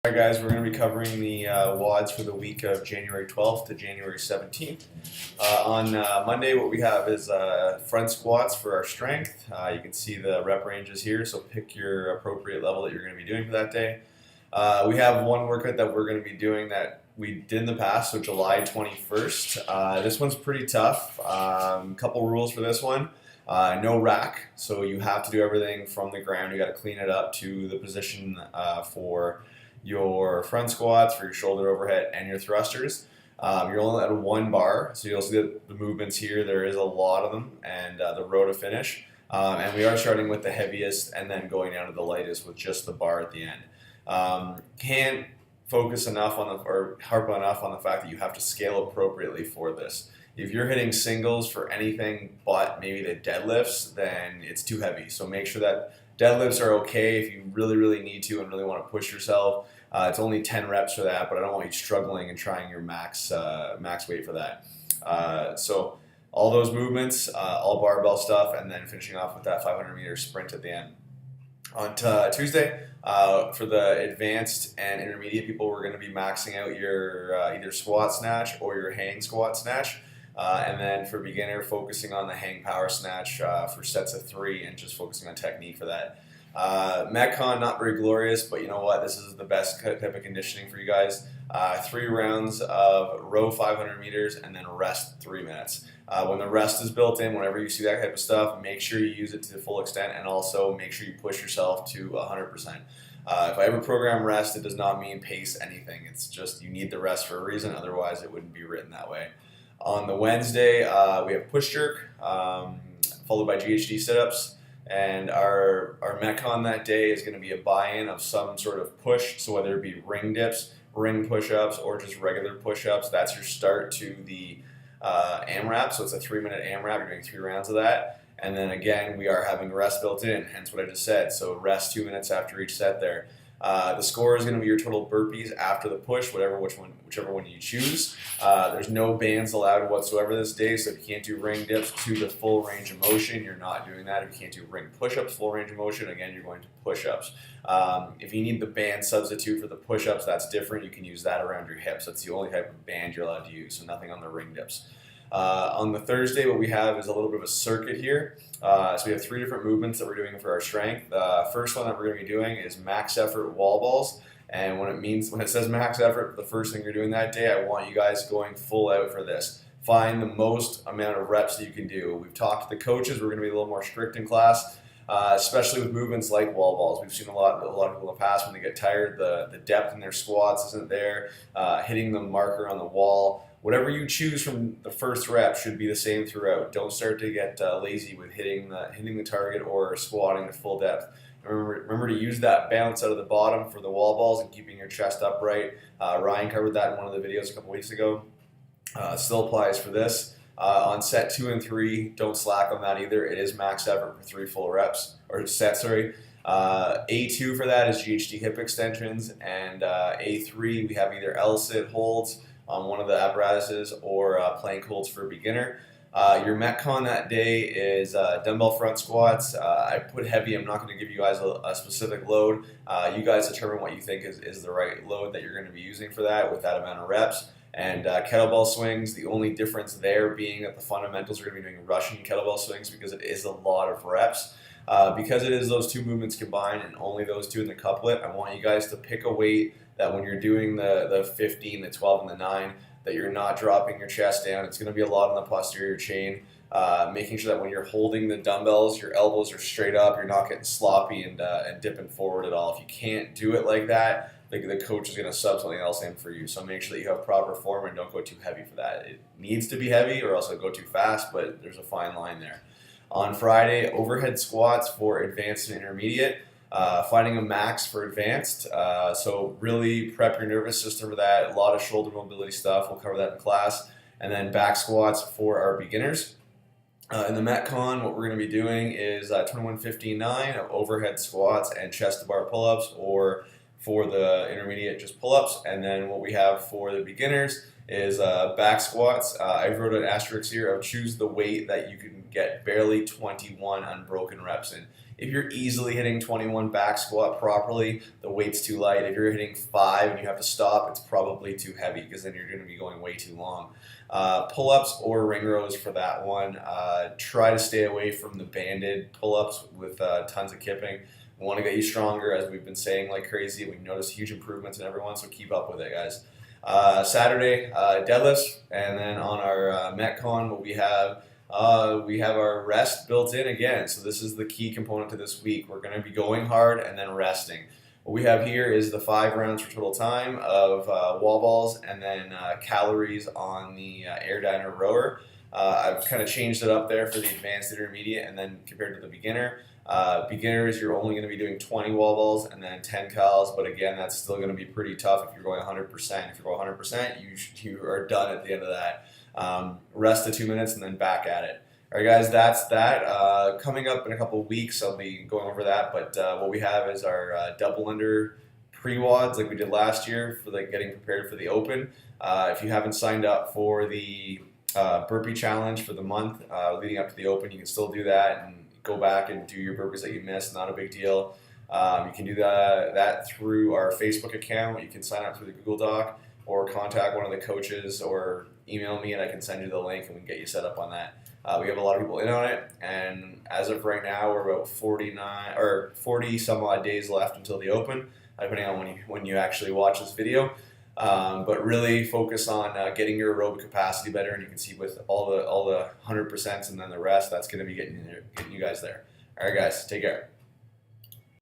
Alright guys, we're going to be covering the WODs for the week of January 12th to January 17th. On Monday what we have is front squats for our strength. You can see the rep ranges here, so pick your appropriate level that you're going to be doing for that day. We have one workout that we're going to be doing that we did in the past, so July 21st. This one's pretty tough. Couple rules for this one. No rack, so you have to do everything from the ground. You got to clean it up to the position for your front squats, for your shoulder overhead, and your thrusters. You're only at one bar, so you'll see the movements here. There is a lot of them, and the row to finish. And we are starting with the heaviest and then going down to the lightest with just the bar at the end. Can't focus enough on or harp enough on the fact that you have to scale appropriately for this. If you're hitting singles for anything but maybe the deadlifts, then it's too heavy. So make sure that deadlifts are okay if you really need to and really want to push yourself. It's only 10 reps for that, but I don't want you struggling and trying your max weight for that. So all those movements, all barbell stuff, and then finishing off with that 500-meter sprint at the end. On Tuesday, for the advanced and intermediate people, we're going to be maxing out your either squat snatch or your hang squat snatch. And then for beginner, focusing on the hang power snatch for sets of 3 and just focusing on technique for that. Metcon, not very glorious, but you know what? This is the best type of conditioning for you guys. 3 rounds of row 500 meters and then rest 3 minutes. When the rest is built in, whenever you see that type of stuff, make sure you use it to the full extent and also make sure you push yourself to 100%. If I ever program rest, it does not mean pace anything. It's just you need the rest for a reason, otherwise it wouldn't be written that way. On the Wednesday, we have push jerk, followed by GHD sit-ups, and our Metcon that day is going to be a buy-in of some sort of push, so whether it be ring dips, ring push-ups, or just regular push-ups, that's your start to the AMRAP, so it's a 3-minute AMRAP, you're doing 3 rounds of that, and then again, we are having rest built in, hence what I just said, so rest 2 minutes after each set there. The score is going to be your total burpees after the push, whichever one you choose. There's no bands allowed whatsoever this day, so if you can't do ring dips to the full range of motion, you're not doing that. If you can't do ring push-ups full range of motion, again, you're going to push-ups. If you need the band substitute for the push-ups, that's different. You can use that around your hips. That's the only type of band you're allowed to use, so nothing on the ring dips. On the Thursday, what we have is a little bit of a circuit here. So we have 3 different movements that we're doing for our strength. The first one that we're going to be doing is max effort wall balls. And when it says max effort, the first thing you're doing that day, I want you guys going full out for this. Find the most amount of reps that you can do. We've talked to the coaches. We're going to be a little more strict in class, especially with movements like wall balls. We've seen a lot of people in the past when they get tired, the depth in their squats isn't there, hitting the marker on the wall. Whatever you choose from the first rep should be the same throughout. Don't start to get lazy with hitting the target or squatting to full depth. Remember to use that bounce out of the bottom for the wall balls and keeping your chest upright. Ryan covered that in one of the videos a couple weeks ago. Still applies for this. On set 2 and 3, don't slack on that either. It is max effort for 3 full reps, or sets, sorry. A2 for that is GHD hip extensions, and A3 we have either L-sit holds on one of the apparatuses or plank holds for a beginner. Your Metcon that day is dumbbell front squats. I put heavy. I'm not going to give you guys a specific load. You guys determine what you think is the right load that you're going to be using for that with that amount of reps. And kettlebell swings, the only difference there being that the fundamentals are going to be doing Russian kettlebell swings because it is a lot of reps. Because it is those 2 movements combined and only those 2 in the couplet, I want you guys to pick a weight that when you're doing the 15, the 12, and the 9, that you're not dropping your chest down. It's going to be a lot on the posterior chain, making sure that when you're holding the dumbbells, your elbows are straight up, you're not getting sloppy and dipping forward at all. If you can't do it like that, the coach is going to sub something else in for you. So make sure that you have proper form and don't go too heavy for that. It needs to be heavy or else it'll go too fast, but there's a fine line there. On Friday, overhead squats for advanced and intermediate. Finding a max for advanced, so really prep your nervous system for that. A lot of shoulder mobility stuff, we'll cover that in class. And then back squats for our beginners. In the Metcon, what we're going to be doing is 21-15-9 of overhead squats and chest to bar pull-ups, or for the intermediate, just pull-ups. And then what we have for the beginners is back squats. I wrote an asterisk here of choose the weight that you can get barely 21 unbroken reps in. If you're easily hitting 21 back squat properly, the weight's too light. If you're hitting 5 and you have to stop, it's probably too heavy because then you're going to be going way too long. Pull-ups or ring rows for that one. Try to stay away from the banded pull-ups with tons of kipping. We want to get you stronger, as we've been saying like crazy. We notice huge improvements in everyone, so keep up with it, guys. Saturday, deadlifts, and then on our Metcon, we have our rest built in again. So this is the key component to this week. We're going to be going hard and then resting. What we have here is the 5 rounds for total time of wall balls and then calories on the air diner rower. I've kind of changed it up there for the advanced intermediate and then compared to the beginner. Beginners, you're only going to be doing 20 wall balls and then 10 cals, but again, that's still going to be pretty tough if you're going 100%. If you're going 100%, you are done at the end of that. Rest the 2 minutes and then back at it. All right, guys, that's that. Coming up in a couple of weeks, I'll be going over that, but what we have is our double under pre-WODs like we did last year for getting prepared for the Open. If you haven't signed up for the burpee challenge for the month leading up to the Open, you can still do that and go back and do your burpees that you missed. Not a big deal. You can do that through our Facebook account. You can sign up through the Google Doc or contact one of the coaches or email me and I can send you the link and we can get you set up on that. We have a lot of people in on it, and as of right now, we're about 40 some odd days left until the Open, depending on when you actually watch this video. But really focus on getting your aerobic capacity better, and you can see with all the 100% and then the rest, that's going to be getting you guys there. All right, guys, take care.